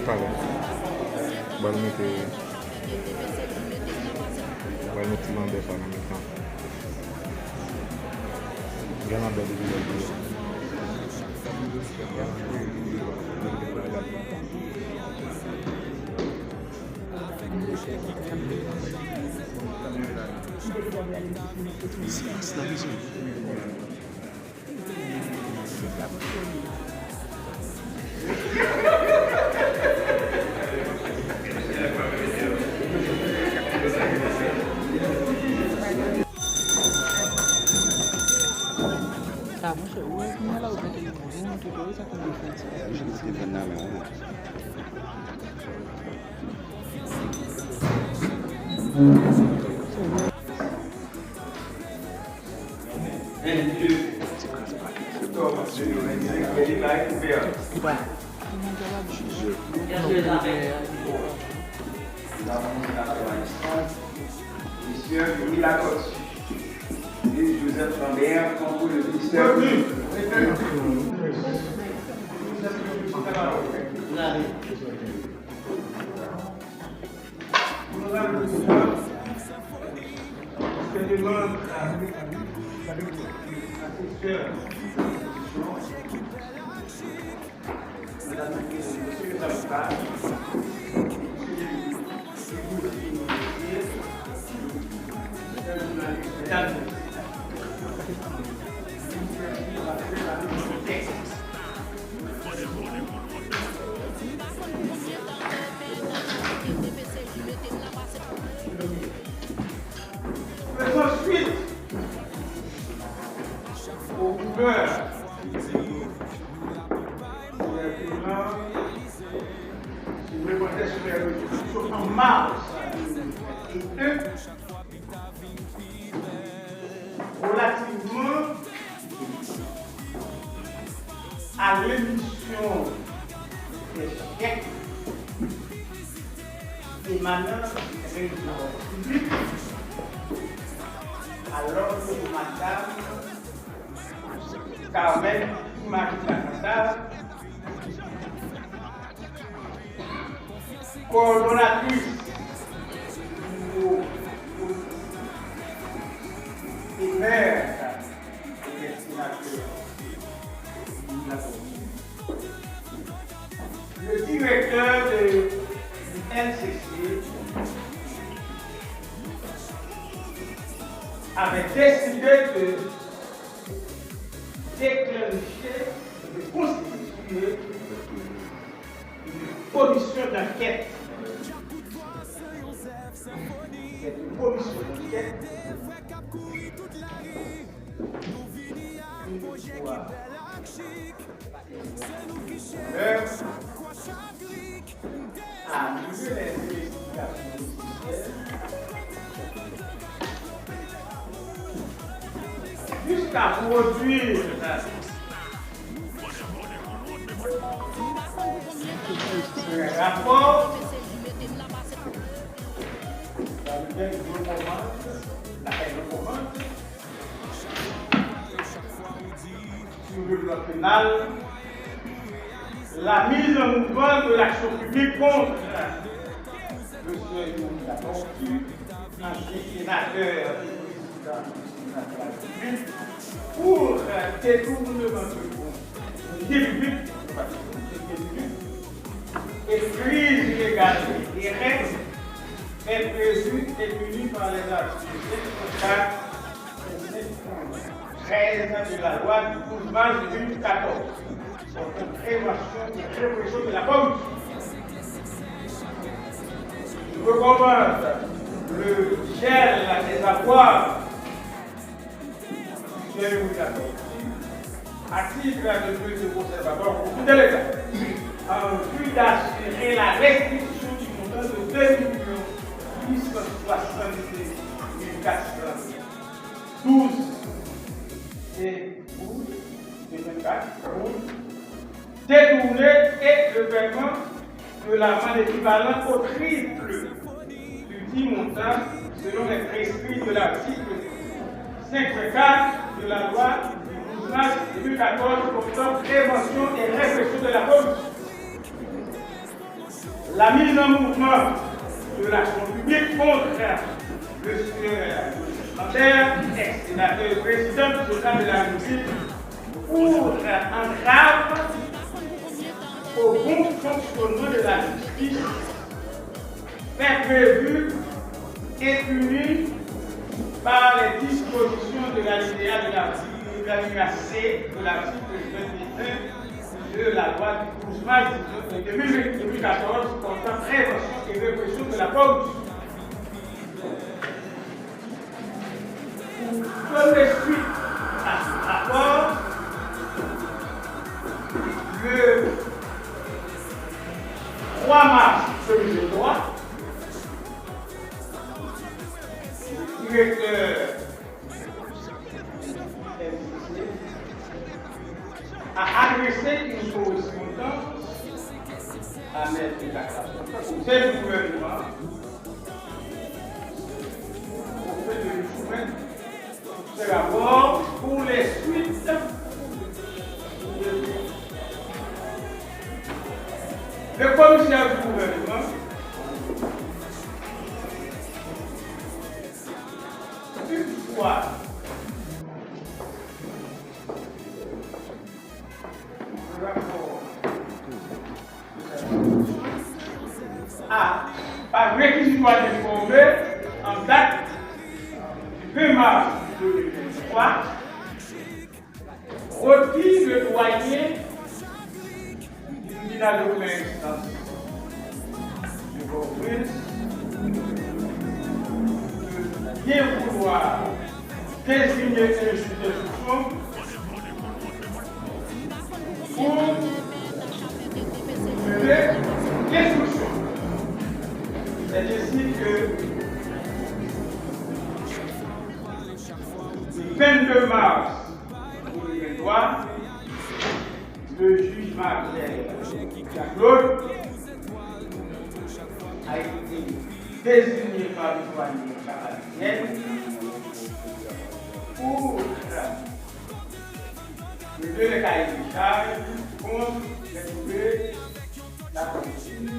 Vale. Balmete. Balmete mande ça en même temps. Vraiment belle vidéo. C'est la maison. Tá, mas o é como ela usa aquele conjunto, dois, a convivência. Je ne sais pas, mais Monsieur Denis Lacoste et Joseph Lambert sont pour le ministère public. Faisons suite au gouverneur. Si vous voulez sur les résolutions en mars 2022, relativement à l'émission des chèques émanant des réunions publiques, alors que Madame Carmen Marie-Lacasal, coordonnatrice et maire des destinataires de la commune, le directeur du NCC avait décidé de déclencher, de constituer une commission d'enquête. C'est une commission d'enquête à annuler les investigations judiciaires jusqu'à produire un rapport dans lequel je recommande, laquelle je recommande, sur le plan pénal, la mise en mouvement de l'action publique contre M. Denis Lacoste, ancien sénateur et président de la République, pour détournement de fonds publics et prise illégale des règles est prévue et punie par les articles 4 et 13 de la loi du 12 mars 2014 portant prévention et répression de la corruption. Je recommande le gel des avoirs de l'immunité à titre de mesure conservatoire pour tout l'État, en vue d'assurer la restitution du montant de 2 412 et 24 pour détourné et le paiement de l'amende équivalent au triple du dit montant selon les prescrits de l'article 5.4 de la loi du 12 mars 2014 portant prévention et répression de la corruption. La mise en mouvement de l'action publique contre le parlementaire, ex-sénateur, président total de la République, pour entrave au bon fonctionnement de la justice est prévu et puni par les dispositions de l'alinéa C de l'article 21 de la loi du 12 mars 2014 portant prévention et répression de la corruption. Pour donner suite à ce rapport, le 3 mars 2003, le directeur a adressé une correspondance à M. Kakla, au chef du gouvernement, auprès de lui soumettre ce rapport pour les suites le commissaire du gouvernement une fois le rapport par réquisitoire d'informer en date du 2 mars 2023 retire le loyer tribunal de première instance de Port-au-Prince de bien vouloir désigner un juge d'instruction pour mener l'instruction. C'est ainsi que le 22 mars 2023, le juge Marcel Claude a été désigné par le douanier canadien pour le donner les cahiers de charge contre les trouver la politique,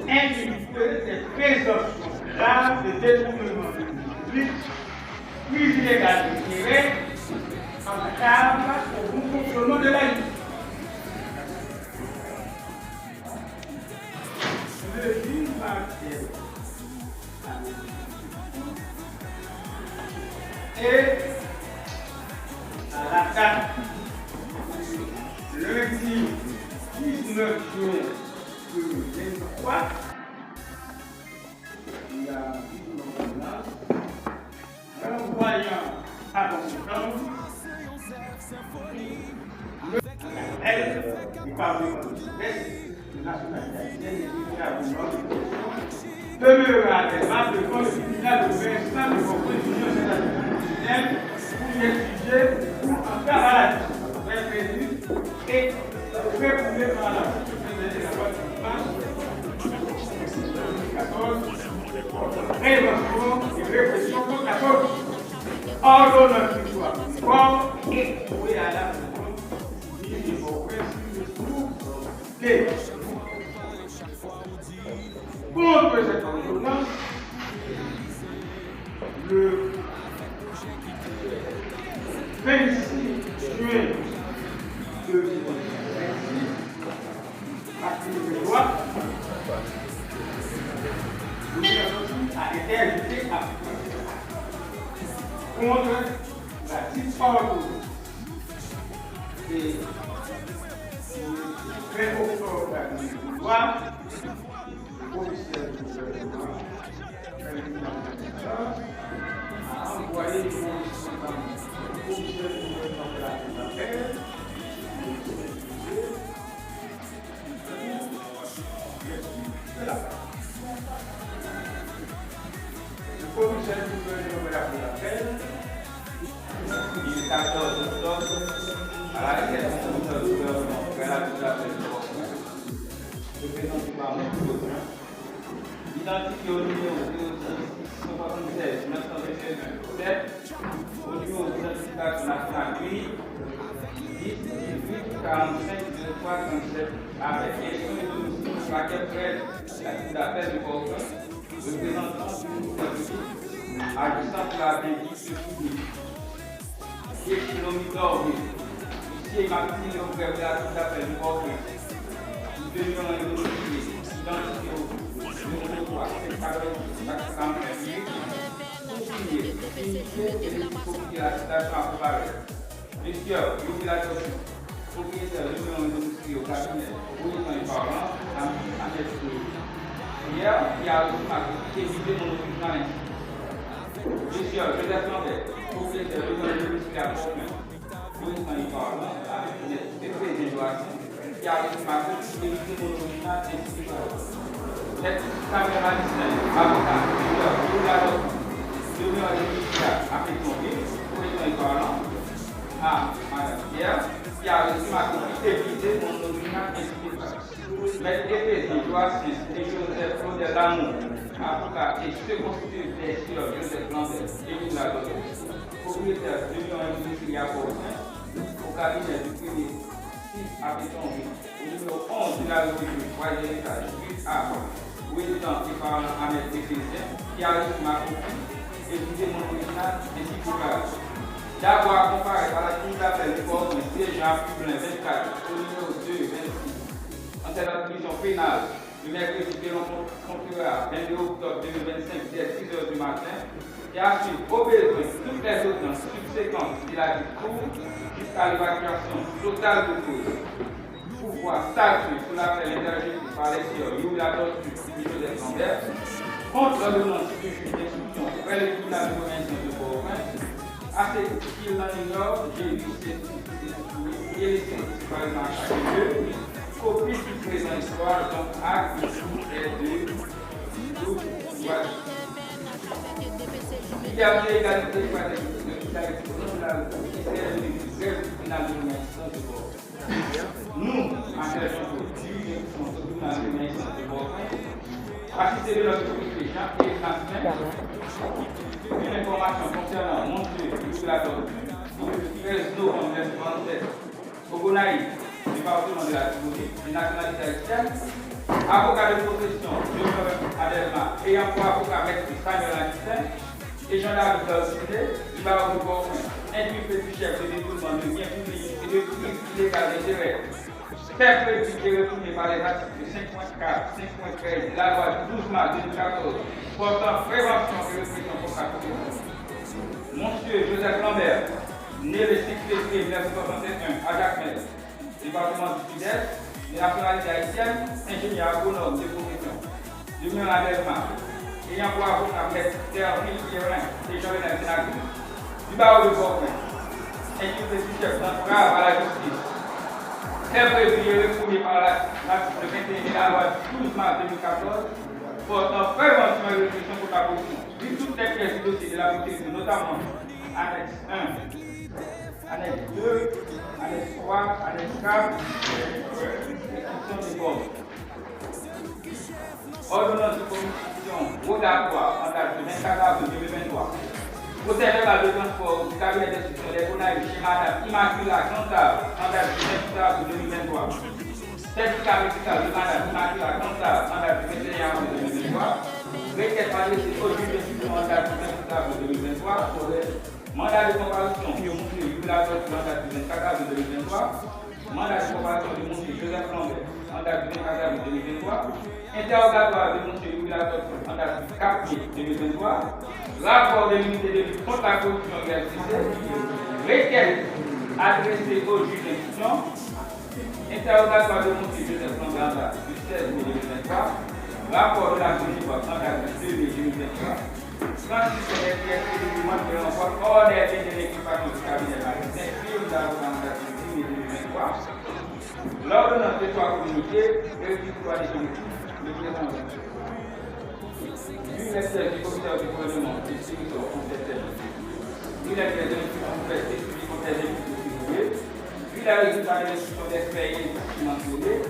indique des présomptions graves de détournement du public, puis illégal d'intérêt, entravent au bon fonctionnement de la justice. Le juge Marcel et à la date lundi 19 juin 2023, il a dit une ordonnance renvoyant à conséquence du Parlement de nationalité haïtienne demeurera débat devant le tribunal de l'instant de composition sénatoriale pour y exiger pour en cas à la prévu et réprimer par la de la loi du mars 2014 prévention et répression contre la corruption. Ordonnance du droit fort et préalable du contre cette ordonnance, le 26 juin 2026, article de loi, a été ajouté à contre la petite ordonnance. Et le 20 octobre 2023, le commissaire du gouvernement a envoyé une correspondance au commissaire du gouvernement de la Cour d'appel le commissaire du gouvernement de la Cour d'appel qui est au numéro 076 921 au numéro de l'identification nationale unique 10 18 45 03 37 avec élection de domicile sur laquelle prête la cour d'appel de Port-au-Prince, représentant du ministère public, agissant pour la bénédiction publique. Qui est économique d'ordre. Ici, Martine le frère de la cour d'appel de Port-au-Prince. Nous devions un dossier identifié au numéro 3, c'est par le la citation à préparer. Monsieur, l'obligation, propriétaire de l'industrie au cabinet, au parlant, à mettre hier, il y a évité mon opinion. Monsieur, Joseph Lambert, propriétaire de l'industrie à Port-au-Prince, au parlant, avec des présidents, qui a évité mon opinion. Cette caméra distincte, avocat, l'obligation. Après son livre, pour les parlant, à Madame Pierre, qui a reçu ma copie évitée mon nominat institut. Mais Éphésiens, Joachim et Joseph Claude Lamour, avocat et second des sieurs Joseph Lambert et Nicolas Dodé, propriétaire de l'Union industrielle à Port-au-Prince, au cabinet du premier 6 habitants au numéro 11 de la rue du 3e étage, 8A, résident et parlant à mes Éphésiens, qui a reçu ma copie. Éviter mon original ainsi que d'avoir comparé par la cour d'appel du corps de Jean Publin 24 au numéro 2 26 en cette attribution pénale le mercredi que l'on conclura 22 octobre 2025 dès 6 h du matin et a suivi au besoin toutes les audiences subséquentes de la cour jusqu'à l'évacuation totale de cause. Pouvoir statuer sur l'appel interjeté par les sieurs Youla Tortue et Joseph Lambert contre l'ordonnance du juge d'instruction après le tribunal de convention de Port-au-Prince, à ce qu'il en ignore, j'ai vu et laissé séparément à chaque lieu, copie du présent histoire, donc acte et de il y a une égalité de la tribunal de convention de Port-au-Prince. Nous, en cherchant pour juger son tribunal de convention de Port-au-Prince, assister de notre réflexion et transmettre une information concernant mon Dieu, Nicolas Dodé, du 13 novembre 1967, au Gonaï, département de la Tibourie, de nationalité haïtienne, avocat de profession, Joseph Adelma, ayant pour avocat maître Samuel Anistin, et gendarme d'Alcide, du barreau de Port-au-Prince, inculpé du chef de détournement de biens publics et de crimes illégaux d'intérêt. Fait prévu réprimé par les articles 5.4, 5.13 de la loi du 12 mars 2014 portant prévention et répression contre la corruption. Monsieur Joseph Lambert, né le 6 février 1961 à Jacmel, département du Sud-Est, de nationalité haïtienne, ingénieur agronome de profession, de Adelma, ayant pour avocat maître Théophile Pierrin et Jovenel Sénacou, du barreau de Port-au-Prince, inculpé du chef d'entrave à la justice. Très prévu réprimé par l'article 21 de la loi du 12 mars 2014 portant prévention et répression contre la corruption. Vu toutes les pièces du dossier de la procédure, notamment annexe 1, annexe 2, annexe 3, annexe 4, description des bornes. Ordonnance de commission rogatoire en date du 24 avril 2023. Procédé par le transport du cabinet d'instruction des Gonaïves chez Madame Immaculata Cantave en date du 28 avril 2023. Certificat médical de Madame Immaculata Cantave en date du 21 avril 2023. Requête adressée au juge d'instruction en date du 28 avril 2023 pour le mandat de comparution de M. Youla Tortue en date du 24 avril 2023. Mandat de comparution de M. Joseph Lambert en date du 24 avril 2023. Interrogatoire de M. Youla Tortue en date du 4 mai 2023. Rapport de l'unité de lutte contre la corruption et la requête adressée au juge d'instruction, interrogatoire de M. Joseph Lambert du 16 mai 2023, rapport de la COGIP en date du 2 mai 2023, transmission des pièces et documents qui renforcent hors des biens de l'équipement du cabinet maritime, firme d'avocat en date du 10 mai 2023, l'ordonnance de soit communiquée et du droit définitif de présent. Vu les pièces du commissaire du gouvernement et du secrétaire complétaire, vu les pièces de l'instruction complétée du commissaire de l'instruction, vu la résultat de l'instruction d'expérience financière,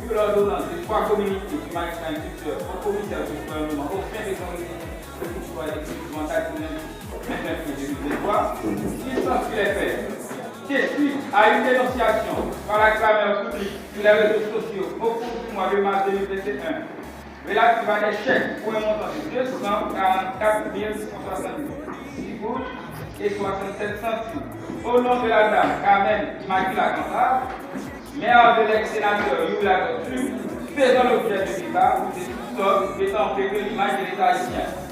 vu que l'ordonnance des 3 communiqués du magistrat instructeur au commissaire du gouvernement au fin de son le pouvoir exclusivement actionné 29 février 2023, il s'ensuit les faits. C'est suite à une dénonciation par la clameur publique sur les réseaux sociaux au cours du mois de mars 2021 relative à des chèques pour un montant de 244 170 gouttes et 67 centimes au nom de la dame Carmen Immaculée Comptable, mère de l'ex-sénateur Youla Couture, faisant l'objet de débat ou de soupçons mettant en péril l'image de l'État haïtien.